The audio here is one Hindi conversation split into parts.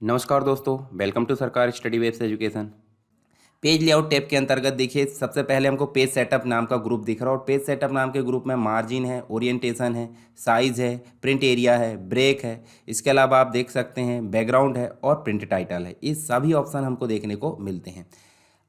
नमस्कार दोस्तों, welcome to Sarkar study webs education. Page layout tab के अंतर्गत देखिए, सबसे पहले हमको पेज सेटअप नाम का ग्रुप दिख रहा है और पेज सेटअप नाम के ग्रुप में मार्जिन है, ओरिएंटेशन है, साइज़ है, प्रिंट एरिया है, ब्रेक है। इसके अलावा आप देख सकते हैं बैकग्राउंड है और प्रिंट टाइटल है। ये सभी ऑप्शन हमको देखने को मिलते हैं।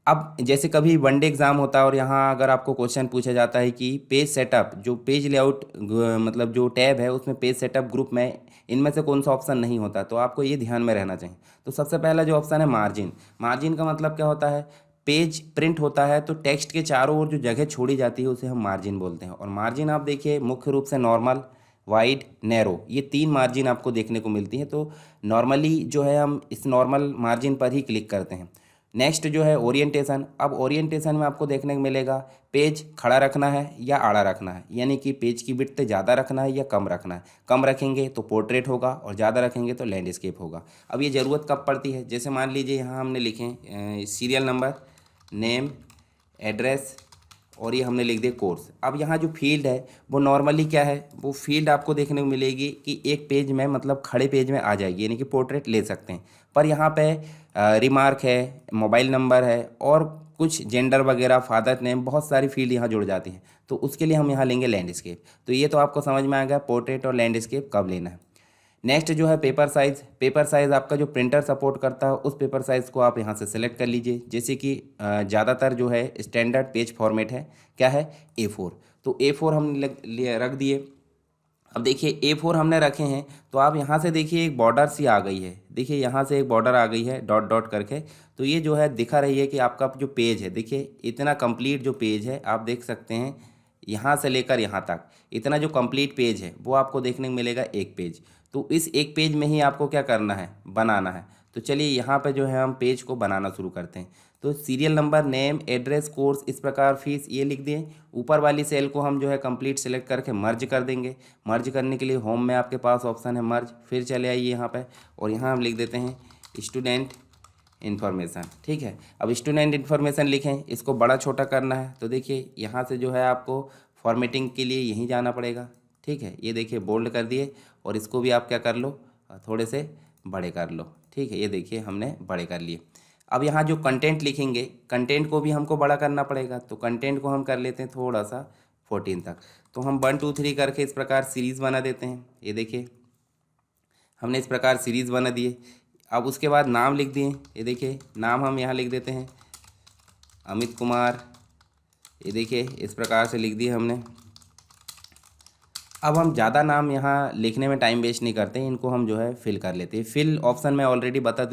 अब जैसे कभी वनडे एग्ज़ाम होता है और यहाँ अगर आपको क्वेश्चन पूछा जाता है कि पेज सेटअप जो पेज लेआउट मतलब जो टैब है उसमें पेज सेटअप ग्रुप में इनमें से कौन सा ऑप्शन नहीं होता, तो आपको ये ध्यान में रहना चाहिए। तो सबसे पहला जो ऑप्शन है मार्जिन। मार्जिन का मतलब क्या होता है? पेज प्रिंट होता है तो टेक्स्ट के चारों ओर जो जगह छोड़ी जाती है उसे हम मार्जिन बोलते हैं। और मार्जिन आप देखिए मुख्य रूप से नॉर्मल, वाइड, नैरो, ये तीन मार्जिन आपको देखने को मिलती है। तो नॉर्मली जो है हम इस नॉर्मल मार्जिन पर ही क्लिक करते हैं। नेक्स्ट जो है ओरिएंटेशन। अब ओरिएंटेशन में आपको देखने को मिलेगा पेज खड़ा रखना है या आड़ा रखना है, यानी कि पेज की विड्थ ज़्यादा रखना है या कम रखना है। कम रखेंगे तो पोर्ट्रेट होगा और ज़्यादा रखेंगे तो लैंडस्केप होगा। अब ये ज़रूरत कब पड़ती है? जैसे मान लीजिए यहाँ हमने लिखे सीरियल नंबर, नेम, एड्रेस और ये हमने लिख दिया कोर्स। अब यहाँ जो फील्ड है वो नॉर्मली क्या है, वो फील्ड आपको देखने को मिलेगी कि एक पेज में मतलब खड़े पेज में आ जाएगी, यानी कि पोर्ट्रेट ले सकते हैं। पर यहाँ पे रिमार्क है, मोबाइल नंबर है और कुछ जेंडर वगैरह, फादर नेम, बहुत सारी फील्ड यहाँ जुड़ जाती हैं। तो उसके लिए हम यहाँ लेंगे लैंडस्केप। तो ये तो आपको समझ में आ गया पोर्ट्रेट और लैंडस्केप कब लेना है। नेक्स्ट जो है पेपर साइज़। पेपर साइज़ आपका जो प्रिंटर सपोर्ट करता है उस पेपर साइज़ को आप यहाँ से सेलेक्ट कर लीजिए। जैसे कि ज़्यादातर जो है स्टैंडर्ड पेज फॉर्मेट है, क्या है, A4। तो A4 हमने रख दिए। अब देखिए A4 हमने रखे हैं तो आप यहाँ से देखिए एक बॉर्डर सी आ गई है। देखिए यहाँ से एक बॉर्डर आ गई है डॉट डॉट करके। तो ये जो है दिखा रही है कि आपका जो पेज है, देखिए इतना कंप्लीट जो पेज है आप देख सकते हैं, यहाँ से लेकर यहाँ तक इतना जो कंप्लीट पेज है वो आपको देखने को मिलेगा एक पेज। तो इस एक पेज में ही आपको क्या करना है, बनाना है। तो चलिए यहाँ पे जो है हम पेज को बनाना शुरू करते हैं। तो serial number, name, address, course, इस प्रकार फीस ये लिख दिए। ऊपर वाली सेल को हम जो है कंप्लीट सेलेक्ट करके मर्ज कर देंगे। मर्ज करने के लिए होम में आपके पास ऑप्शन है मर्ज, फिर चले आइए यहाँ पे और यहाँ हम लिख देते हैं स्टूडेंट इन्फॉर्मेशन। ठीक है, अब स्टूडेंट इन्फॉर्मेशन लिखें, इसको बड़ा छोटा करना है। तो देखिए यहाँ से जो है आपको फॉर्मेटिंग के लिए यहीं जाना पड़ेगा। ठीक है, ये देखिए बोल्ड कर दिए और इसको भी आप क्या कर लो, थोड़े से बड़े कर लो। ठीक है, ये देखिए हमने बड़े कर लिए। अब यहाँ जो कंटेंट लिखेंगे, कंटेंट को भी हमको बड़ा करना पड़ेगा। तो कंटेंट को हम कर लेते हैं थोड़ा सा 14 तक। तो हम 1 2 3 करके इस प्रकार सीरीज़ बना देते हैं। ये देखिए हमने इस प्रकार सीरीज़ बना दिए। अब उसके बाद नाम लिख दिए। ये देखिए नाम हम यहाँ लिख देते हैं अमित कुमार। ये देखिए इस प्रकार से लिख दिए हमने। अब हम ज़्यादा नाम यहाँ लिखने में टाइम वेस्ट नहीं करते, इनको हम जो है फिल कर लेते हैं। फिल ऑप्शन मैं ऑलरेडी बता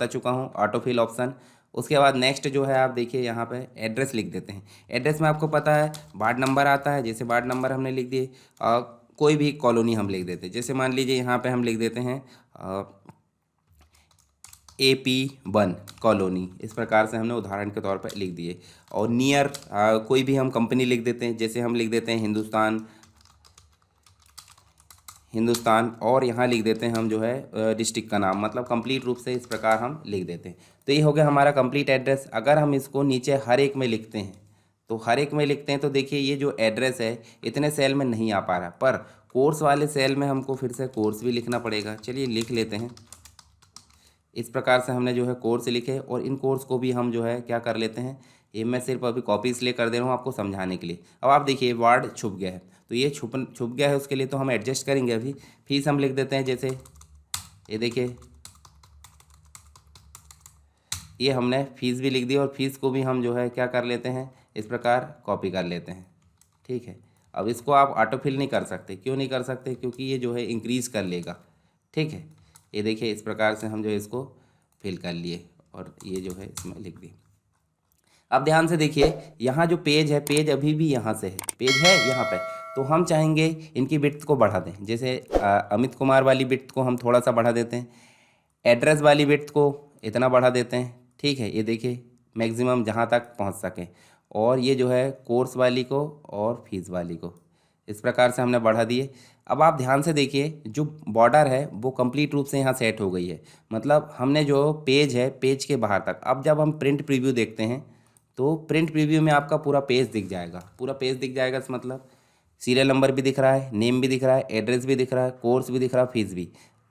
चुका हूँ, ऑटो फिल ऑप्शन। उसके बाद नेक्स्ट जो है आप देखिए यहाँ पे एड्रेस लिख देते हैं। एड्रेस में आपको पता है वार्ड नंबर आता है, जैसे वार्ड नंबर हमने लिख दिए। कोई भी कॉलोनी हम लिख देते हैं, जैसे मान लीजिए यहाँ पे हम लिख देते हैं AP1 कॉलोनी। इस प्रकार से हमने उदाहरण के तौर पर लिख दिए। और नियर कोई भी हम कंपनी लिख देते हैं, जैसे हम लिख देते हैं हिंदुस्तान और यहाँ लिख देते हैं हम जो है डिस्ट्रिक्ट का नाम, मतलब कंप्लीट रूप से इस प्रकार हम लिख देते हैं। तो ये हो गया हमारा कंप्लीट एड्रेस। अगर हम इसको नीचे हर एक में लिखते हैं तो हर एक में लिखते हैं तो देखिए ये जो एड्रेस है इतने सेल में नहीं आ पा रहा, पर कोर्स वाले सेल में हमको फिर से कोर्स भी लिखना पड़ेगा। चलिए लिख लेते हैं। इस प्रकार से हमने जो है कोर्स लिखे और इन कोर्स को भी हम जो है क्या कर लेते हैं, ये मैं सिर्फ अभी कॉपी इसलिए कर दे रहा हूँ आपको समझाने के लिए। अब आप देखिए वर्ड छुप गया है, तो ये छुप गया है, उसके लिए तो हम एडजस्ट करेंगे। अभी फीस हम लिख देते हैं, जैसे ये देखिए ये हमने फीस भी लिख दी और फीस को भी हम जो है क्या कर लेते हैं, इस प्रकार कॉपी कर लेते हैं। ठीक है, अब इसको आप ऑटो फिल नहीं कर सकते। क्यों नहीं कर सकते? क्योंकि ये जो है इंक्रीज़ कर लेगा। ठीक है, ये देखिए इस प्रकार से हम जो है इसको फिल कर लिए और ये जो है इसमें लिख दी। अब ध्यान से देखिए यहाँ जो पेज है, पेज अभी भी यहाँ से है, पेज है यहाँ पे। तो हम चाहेंगे इनकी विड्थ को बढ़ा दें। जैसे अमित कुमार वाली विड्थ को हम थोड़ा सा बढ़ा देते हैं, एड्रेस वाली विड्थ को इतना बढ़ा देते हैं। ठीक है, ये देखिए मैक्सिमम जहाँ तक पहुँच सके। और ये जो है कोर्स वाली को और फीस वाली को इस प्रकार से हमने बढ़ा दिए। अब आप ध्यान से देखिए जो बॉर्डर है वो कंप्लीट रूप से यहाँ सेट हो गई है, मतलब हमने जो पेज है पेज के बाहर तक। अब जब हम प्रिंट प्रीव्यू देखते हैं तो प्रिंट प्रीव्यू में आपका पूरा पेज दिख जाएगा। पूरा पेज दिख जाएगा मतलब सीरियल नंबर भी दिख रहा है, नेम भी दिख रहा है, एड्रेस भी दिख रहा है, कोर्स भी दिख रहा है, फीस भी।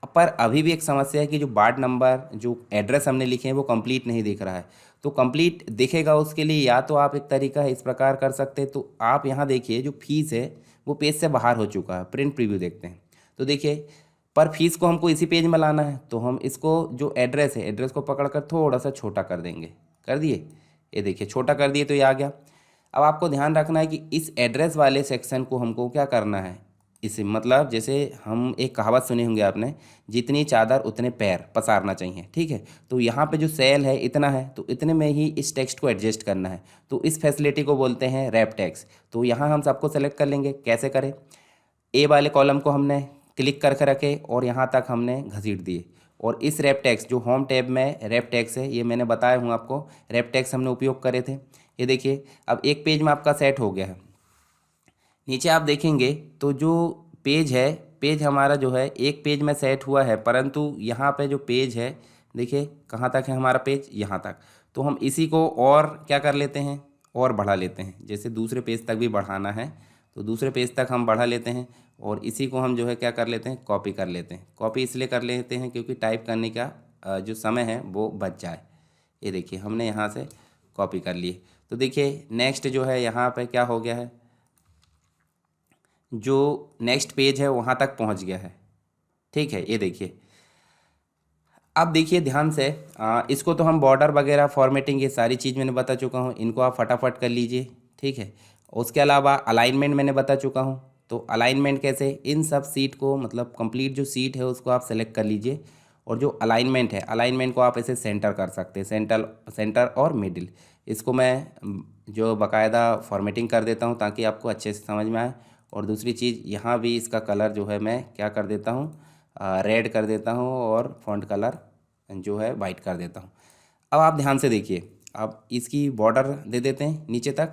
पर अभी भी एक समस्या है कि जो वार्ड नंबर जो एड्रेस हमने लिखे हैं वो कंप्लीट नहीं दिख रहा है। तो कंप्लीट दिखेगा उसके लिए या तो आप एक तरीका है इस प्रकार कर सकते हैं, तो आप यहाँ देखिए जो फीस है वो पेज से बाहर हो चुका है। प्रिंट प्रीव्यू देखते हैं तो देखिए, पर फीस को हमको इसी पेज में लाना है, तो हम इसको जो एड्रेस है एड्रेस को पकड़ कर थोड़ा सा छोटा कर देंगे। कर दिए, ये देखिए छोटा कर दिए तो ये आ गया। अब आपको ध्यान रखना है कि इस एड्रेस वाले सेक्शन को हमको क्या करना है, इसे मतलब जैसे हम एक कहावत सुने होंगे आपने, जितनी चादर उतने पैर पसारना चाहिए, ठीक है। तो यहाँ पे जो सेल है इतना है, तो इतने में ही इस टेक्स्ट को एडजस्ट करना है। तो इस फैसिलिटी को बोलते हैं रैप टेक्स्ट। तो यहाँ हम सबको सेलेक्ट कर लेंगे। कैसे करें, ए वाले कॉलम को हमने क्लिक करके रखे और यहाँ तक हमने घसीट दिए, और इस रैप टेक्स्ट जो होम टैब में रैप टेक्स्ट है, ये मैंने बताया हूँ आपको, रैप टेक्स्ट हमने उपयोग करे थे। ये देखिए अब एक पेज में आपका सेट हो गया है। नीचे आप देखेंगे तो जो पेज है, पेज हमारा जो है एक पेज में सेट हुआ है, परंतु यहाँ पे जो पेज है देखिए कहाँ तक है हमारा पेज, यहाँ तक। तो हम इसी को और क्या कर लेते हैं, और बढ़ा लेते हैं। जैसे दूसरे पेज तक भी बढ़ाना है तो दूसरे पेज तक हम बढ़ा लेते हैं, और इसी को हम जो है क्या कर लेते हैं, कॉपी कर लेते हैं। कॉपी इसलिए कर लेते हैं क्योंकि टाइप करने का जो समय है वो बच जाए। ये देखिए हमने यहाँ से कॉपी कर लिए। तो देखिए नेक्स्ट जो है यहाँ पे क्या हो गया है, जो नेक्स्ट पेज है वहाँ तक पहुँच गया है, ठीक है। ये देखिए अब देखिए ध्यान से, इसको तो हम बॉर्डर वगैरह फॉर्मेटिंग ये सारी चीज़ मैंने बता चुका हूँ, इनको आप फटाफट कर लीजिए, ठीक है। उसके अलावा अलाइनमेंट मैंने बता चुका हूँ। तो अलाइनमेंट कैसे, इन सब सीट को मतलब कंप्लीट जो सीट है उसको आप सेलेक्ट कर लीजिए, और जो अलाइनमेंट है अलाइनमेंट को आप ऐसे सेंटर कर सकते हैं, सेंटर और मिडिल। इसको मैं जो बाकायदा फॉर्मेटिंग कर देता हूँ ताकि आपको अच्छे से समझ में आए। और दूसरी चीज़ यहाँ भी इसका कलर जो है मैं क्या कर देता हूँ, रेड कर देता हूँ, और फॉन्ट कलर जो है वाइट कर देता हूँ। अब आप ध्यान से देखिए, अब इसकी बॉर्डर दे देते हैं नीचे तक,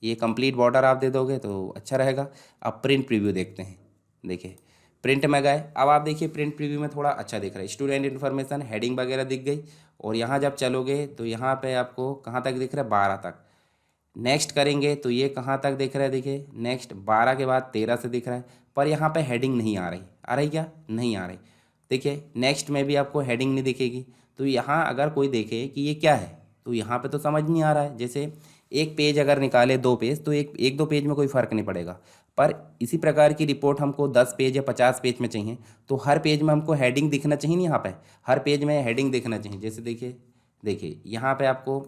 ये कंप्लीट बॉर्डर आप दे दोगे तो अच्छा रहेगा। अब प्रिंट प्रीव्यू देखते हैं। देखिए प्रिंट में गए, अब आप देखिए प्रिंट प्रीव्यू में थोड़ा अच्छा दिख रहा है, स्टूडेंट इन्फॉर्मेशन हेडिंग वगैरह दिख गई। और यहाँ जब चलोगे तो यहाँ पे आपको कहाँ तक दिख रहा है, 12 तक। नेक्स्ट करेंगे तो ये कहाँ तक दिख रहा है, देखिए नेक्स्ट 12 के बाद 13 से दिख रहा है, पर यहाँ पे हेडिंग नहीं आ रही। आ रही क्या, नहीं आ रही। देखिए नेक्स्ट में भी आपको हेडिंग नहीं दिखेगी। तो यहाँ अगर कोई देखे कि ये क्या है तो यहाँ पे तो समझ नहीं आ रहा है। जैसे एक पेज अगर निकाले 2 पेज तो एक दो पेज में कोई फ़र्क नहीं पड़ेगा, पर इसी प्रकार की रिपोर्ट हमको 10 पेज या 50 पेज में चाहिए, तो हर पेज में हमको हेडिंग दिखना चाहिए। नहीं, यहाँ पे हर पेज में हेडिंग दिखना चाहिए। जैसे देखिए देखिए यहाँ पे आपको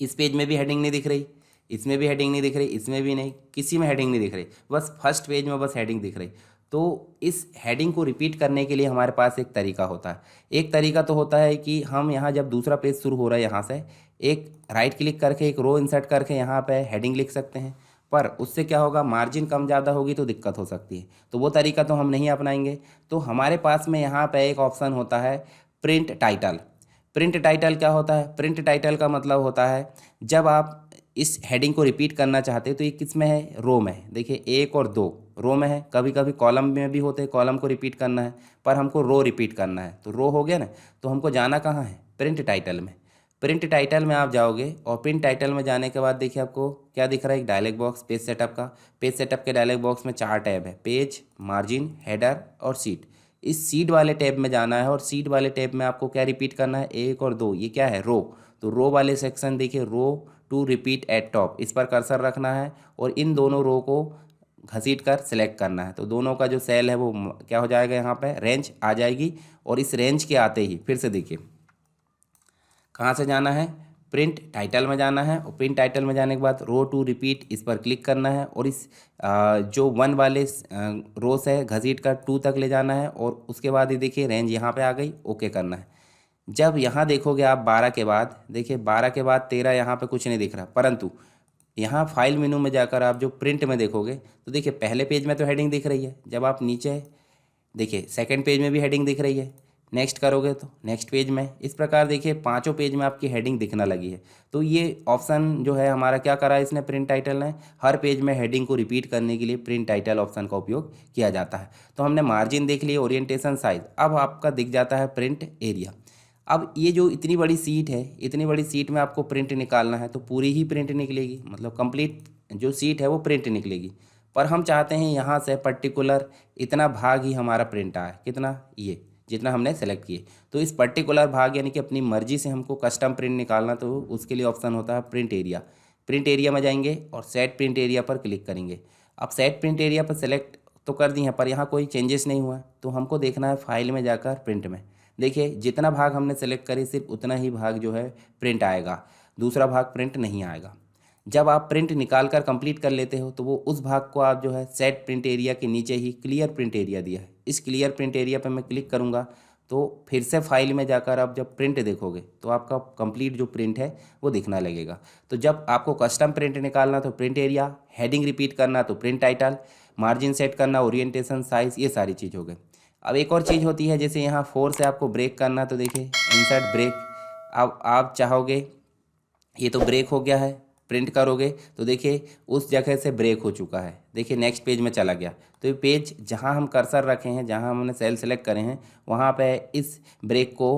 इस पेज में भी हेडिंग नहीं दिख रही, इसमें भी हेडिंग नहीं दिख रही, इसमें भी नहीं, किसी में हेडिंग नहीं दिख रही, बस फर्स्ट पेज में बस हेडिंग दिख रही। तो इस हेडिंग को रिपीट करने के लिए हमारे पास एक तरीका होता है। एक तरीका तो होता है कि हम यहाँ जब दूसरा पेज शुरू हो रहा है यहाँ से एक राइट क्लिक करके एक रो इंसर्ट करके यहाँ पे हेडिंग लिख सकते हैं, पर उससे क्या होगा, मार्जिन कम ज़्यादा होगी तो दिक्कत हो सकती है। तो वो तरीका तो हम नहीं अपनाएंगे। तो हमारे पास में यहाँ पे एक ऑप्शन होता है प्रिंट टाइटल। प्रिंट टाइटल क्या होता है, प्रिंट टाइटल का मतलब होता है जब आप इस हेडिंग को रिपीट करना चाहते हैं तो ये किस में है, रो में है। देखिए 1 और 2 रो में है, कभी कभी कॉलम में भी होते हैं, कॉलम को रिपीट करना है, पर हमको रो रिपीट करना है। तो रो हो गया ना, तो हमको जाना कहाँ है, प्रिंट टाइटल में। प्रिंट टाइटल में आप जाओगे और प्रिंट टाइटल में जाने के बाद देखिए आपको क्या दिख रहा है, एक डायलॉग बॉक्स पेज सेटअप का। पेज सेटअप के डायलॉग बॉक्स में 4 टैब है, पेज, मार्जिन, हेडर और सीट। इस सीट वाले टैब में जाना है, और सीट वाले टैब में आपको क्या रिपीट करना है, 1 और 2। ये क्या है, रो। तो रो वाले सेक्शन देखिए, रो टू रिपीट एट टॉप, इस पर कर्सर रखना है और इन दोनों रो को घसीट कर सिलेक्ट करना है। तो दोनों का जो सेल है वो क्या हो जाएगा, यहाँ पे रेंज आ जाएगी। और इस रेंज के आते ही फिर से देखिए कहाँ से जाना है, प्रिंट टाइटल में जाना है, और प्रिंट टाइटल में जाने के बाद रो टू रिपीट इस पर क्लिक करना है, और इस जो 1 वाले रो से घसीट कर 2 तक ले जाना है, और उसके बाद ये देखिए रेंज यहाँ पे आ गई, ओके करना है। जब यहाँ देखोगे आप 12 के बाद, देखिए 12 के बाद 13 यहाँ पे कुछ नहीं दिख रहा, परंतु यहाँ फाइल मेनू में जाकर आप जो प्रिंट में देखोगे तो देखिए पहले पेज में तो हेडिंग दिख रही है, जब आप नीचे देखिए सेकंड पेज में भी हेडिंग दिख रही है, नेक्स्ट करोगे तो नेक्स्ट पेज में, इस प्रकार देखिए 5 पेज में आपकी हेडिंग दिखना लगी है। तो ये ऑप्शन जो है हमारा क्या करा है इसने, प्रिंट टाइटल ने, हर पेज में हेडिंग को रिपीट करने के लिए प्रिंट टाइटल ऑप्शन का उपयोग किया जाता है। तो हमने मार्जिन देख लिया, ओरिएंटेशन, साइज। अब आपका दिख जाता है प्रिंट एरिया। अब ये जो इतनी बड़ी सीट है, इतनी बड़ी सीट में आपको प्रिंट निकालना है तो पूरी ही प्रिंट निकलेगी, मतलब कंप्लीट जो सीट है वो प्रिंट निकलेगी। पर हम चाहते हैं यहाँ से पर्टिकुलर इतना भाग ही हमारा प्रिंट आए, कितना, ये जितना हमने सेलेक्ट किए। तो इस पर्टिकुलर भाग यानी कि अपनी मर्जी से हमको कस्टम प्रिंट निकालना, तो उसके लिए ऑप्शन होता है प्रिंट एरिया। प्रिंट एरिया में जाएंगे और सेट प्रिंट एरिया पर क्लिक करेंगे। अब सेट प्रिंट एरिया पर सेलेक्ट तो कर दी है, पर यहाँ कोई चेंजेस नहीं हुआ, तो हमको देखना है फाइल में जाकर प्रिंट में। देखिए जितना भाग हमने सेलेक्ट करी सिर्फ उतना ही भाग जो है प्रिंट आएगा, दूसरा भाग प्रिंट नहीं आएगा। जब आप प्रिंट निकाल कर कंप्लीट कर लेते हो तो वो उस भाग को आप जो है सेट प्रिंट एरिया के नीचे ही क्लियर प्रिंट एरिया दिया है, इस क्लियर प्रिंट एरिया पर मैं क्लिक करूँगा तो फिर से फाइल में जाकर आप जब प्रिंट देखोगे तो आपका कंप्लीट जो प्रिंट है वो दिखना लगेगा। तो जब आपको कस्टम प्रिंट निकालना तो प्रिंट एरिया, हेडिंग रिपीट करना तो प्रिंट टाइटल, मार्जिन सेट करना, ओरिएंटेशन, साइज़, ये सारी चीज़ हो गई। अब एक और चीज़ होती है, जैसे यहाँ 4 से आपको ब्रेक करना, तो देखिए इंसर्ट ब्रेक। अब आप चाहोगे, ये तो ब्रेक हो गया है, प्रिंट करोगे तो देखिए उस जगह से ब्रेक हो चुका है, देखिए नेक्स्ट पेज में चला गया। तो ये पेज जहाँ हम कर्सर रखे हैं, जहाँ हमने सेल सेलेक्ट करे हैं, वहाँ पे इस ब्रेक को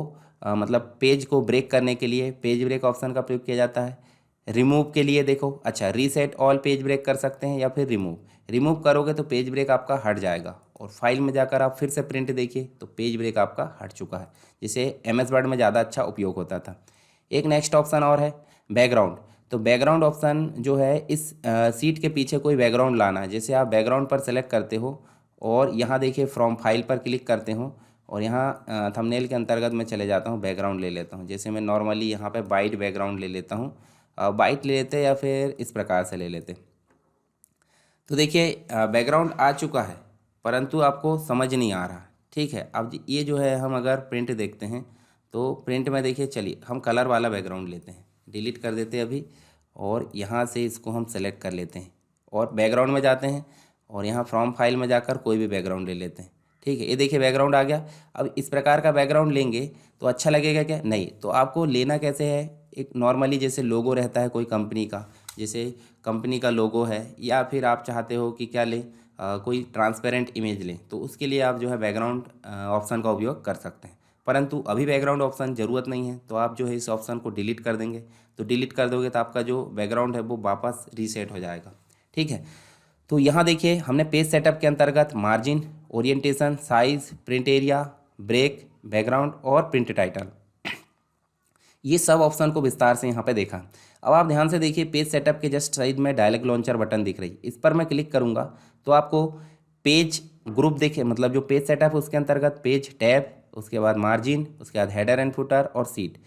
मतलब पेज को ब्रेक करने के लिए पेज ब्रेक ऑप्शन का प्रयोग किया जाता है। रिमूव के लिए देखो, अच्छा रीसेट ऑल पेज ब्रेक कर सकते हैं या फिर रिमूव करोगे तो पेज ब्रेक आपका हट जाएगा। और फाइल में जाकर आप फिर से प्रिंट देखिए तो पेज ब्रेक आपका हट चुका है, जिसे MS वर्ड में ज़्यादा अच्छा उपयोग होता था। एक नेक्स्ट ऑप्शन और है बैकग्राउंड। तो बैकग्राउंड ऑप्शन जो है, इस सीट के पीछे कोई बैकग्राउंड लाना है। जैसे आप बैकग्राउंड पर सेलेक्ट करते हो और यहाँ देखिए फ्रॉम फाइल पर क्लिक करते हो और यहाँ थंबनेल के अंतर्गत मैं चले जाता हूँ, बैकग्राउंड ले लेता हूँ। जैसे मैं नॉर्मली यहाँ पे वाइट बैकग्राउंड ले लेता हूँ, वाइट ले लेते या फिर इस प्रकार से ले लेते। तो देखिए बैकग्राउंड आ चुका है परंतु आपको समझ नहीं आ रहा, ठीक है। अब ये जो है हम अगर प्रिंट देखते हैं तो प्रिंट में देखिए, चलिए हम कलर वाला बैकग्राउंड लेते हैं, डिलीट कर देते हैं अभी और यहाँ से इसको हम सेलेक्ट कर लेते हैं और बैकग्राउंड में जाते हैं और यहाँ फ्रॉम फाइल में जाकर कोई भी बैकग्राउंड ले लेते हैं, ठीक है। ये देखिए बैकग्राउंड आ गया। अब इस प्रकार का बैकग्राउंड लेंगे तो अच्छा लगेगा क्या? नहीं। तो आपको लेना कैसे है, एक नॉर्मली जैसे लोगो रहता है कोई कंपनी का, जैसे कंपनी का लोगो है, या फिर आप चाहते हो कि क्या लें, कोई ट्रांसपेरेंट इमेज लें, तो उसके लिए आप जो है बैकग्राउंड ऑप्शन का उपयोग कर सकते हैं। परंतु अभी बैकग्राउंड ऑप्शन ज़रूरत नहीं है, तो आप जो है इस ऑप्शन को डिलीट कर देंगे। तो डिलीट कर दोगे तो आपका जो बैकग्राउंड है वो वापस रीसेट हो जाएगा, ठीक है। तो यहाँ देखिए हमने पेज सेटअप के अंतर्गत margin, orientation, size, print area, break, background और प्रिंट टाइटल, ये सब ऑप्शन को विस्तार से यहाँ पे देखा। अब आप ध्यान से देखिए, पेज सेटअप के जस्ट साइड में डायलॉग लॉन्चर बटन दिख रही है, इस पर मैं क्लिक करूँगा तो आपको पेज ग्रुप देखिए, मतलब जो पेज सेटअप है उसके अंतर्गत पेज टैब, उसके बाद मार्जिन, उसके बाद हेडर एंड फुटर और सीट।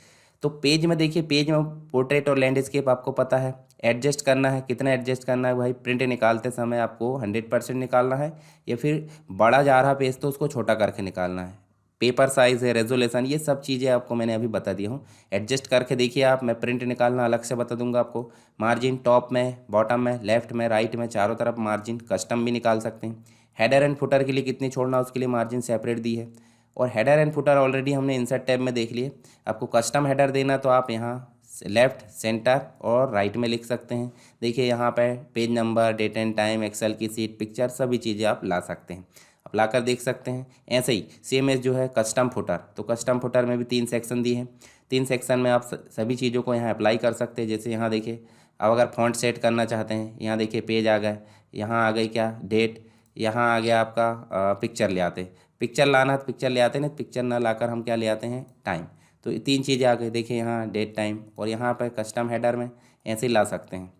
तो पेज में देखिए, पेज में पोर्ट्रेट और लैंडस्केप आपको पता है, एडजस्ट करना है, कितना एडजस्ट करना है भाई, प्रिंट निकालते समय आपको 100% निकालना है या फिर बड़ा जा रहा पेज तो उसको छोटा करके निकालना है, पेपर साइज़ है, रेजोल्यूशन, ये सब चीज़ें आपको मैंने अभी बता दी हूँ। एडजस्ट करके देखिए आप, मैं प्रिंट निकालना अलग से बता दूंगा आपको। मार्जिन टॉप में, बॉटम में, लेफ्ट में, राइट में, चारों तरफ मार्जिन, कस्टम भी निकाल सकते हैं। हेडर एंड फुटर के लिए कितनी छोड़ना उसके लिए मार्जिन सेपरेट दी है। और हेडर एंड फुटर ऑलरेडी हमने इंसर्ट टैब में देख लिए। आपको कस्टम हेडर देना तो आप यहाँ लेफ्ट, सेंटर और राइट में लिख सकते हैं। देखिए यहाँ पे page number, date and time, Excel की सीट, पिक्चर, सभी चीज़ें आप ला सकते हैं, आप ला कर देख सकते हैं। ऐसे ही सेम एज जो है कस्टम फुटर, तो कस्टम फुटर में भी 3 सेक्शन दिए हैं, 3 सेक्शन में आप सभी चीज़ों को यहाँ अप्लाई कर सकते हैं। जैसे यहाँ देखिए, अब अगर फॉन्ट सेट करना चाहते हैं, यहाँ देखिए पेज आ गए, यहाँ आ गई क्या डेट, यहाँ आ गया आपका पिक्चर ले आते, पिक्चर लाना तो पिक्चर ले आते हैं, पिक्चर ना लाकर हम क्या ले आते हैं, टाइम। तो ये 3 चीज़ें आ गई, देखिए यहाँ डेट, टाइम, और यहाँ पर कस्टम हेडर में ऐसे ही ला सकते हैं।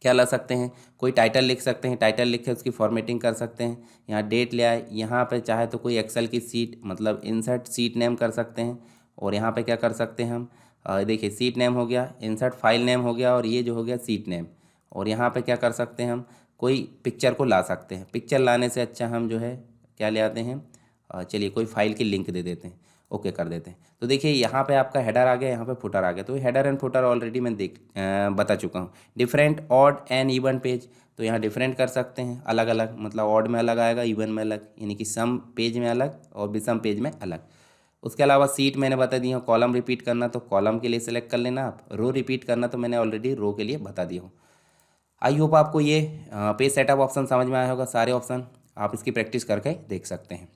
क्या ला सकते हैं, कोई टाइटल लिख सकते हैं, टाइटल लिख के उसकी फॉर्मेटिंग कर सकते हैं। यहाँ डेट ले आए, यहाँ पे चाहे तो कोई एक्सेल की सीट, मतलब इंसर्ट सीट नेम कर सकते हैं। और यहाँ पे क्या कर सकते हैं हम, देखिए सीट नेम हो गया, इंसर्ट फाइल नेम हो गया, और ये जो हो गया सीट नेम। और यहाँ पे क्या कर सकते हैं हम, कोई पिक्चर को ला सकते हैं। पिक्चर लाने से अच्छा हम जो है क्या ले आते हैं, चलिए कोई फाइल की लिंक दे देते हैं, ओके कर देते हैं। तो देखिए यहाँ पे आपका हेडर आ गया, यहाँ पे फुटर आ गया। तो हेडर एंड फुटर ऑलरेडी मैं बता चुका हूँ। Different, odd and even page, तो यहाँ डिफरेंट कर सकते हैं, अलग अलग, मतलब ऑड में अलग आएगा, इवन में अलग, यानी कि सम पेज में अलग और विषम पेज में अलग। उसके अलावा सीट मैंने बता दी हूँ। कॉलम रिपीट करना तो कॉलम के लिए सेलेक्ट कर लेना आप, रो रिपीट करना तो मैंने ऑलरेडी रो के लिए बता दिया हूँ। आई होप आपको ये पेज सेटअप ऑप्शन समझ में आया होगा। सारे ऑप्शन आप इसकी प्रैक्टिस करके देख सकते हैं।